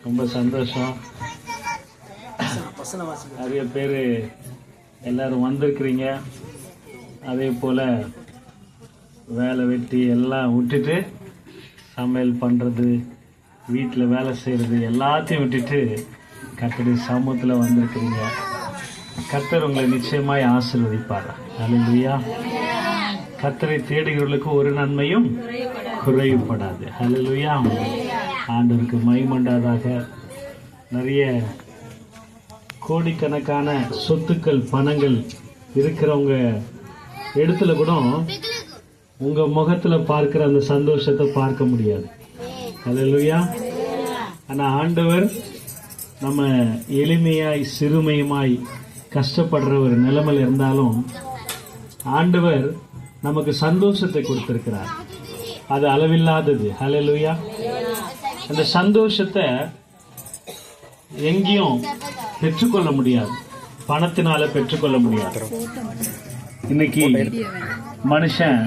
ரொம்ப சந்தோஷம். நிறைய பேர் எல்லாரும் வந்திருக்கிறீங்க. அதே போல் வேலை வெட்டி எல்லாம் விட்டுட்டு சமையல் பண்ணுறது, வீட்டில் வேலை செய்கிறது எல்லாத்தையும் விட்டுட்டு கர்த்தருடைய சமூகத்தில் வந்திருக்கிறீங்க. கர்த்தர் உங்களை நிச்சயமாய் ஆசீர்வதிப்பார். ஹல்லேலூயா. கர்த்தரை தேடுகிறவர்களுக்கு ஒரு நன்மையும் குறைவுபடாது. ஹல்லேலூயா. ஆண்டவருக்கு மகிமையுண்டாதாக. நிறைய கோடிக்கணக்கான சொத்துக்கள் பணங்கள் இருக்கிறவங்க இடத்துல கூட உங்க முகத்துல பார்க்கிற அந்த சந்தோஷத்தை பார்க்க முடியாது. ஹல்லேலூயா. ஆனா ஆண்டவர் நம்ம எளிமையாய் சிறுமையுமாய் கஷ்டப்படுற ஒரு நிலைமையில் இருந்தாலும் ஆண்டவர் நமக்கு சந்தோஷத்தை கொடுத்திருக்கிறார். அது அளவில்லாதது. ஹல்லேலூயா. அந்த சந்தோஷத்தை எங்கேயும் பெற்றுக்கொள்ள முடியாது, பணத்தினால பெற்றுக்கொள்ள முடியாது. இன்னைக்கு மனுஷன்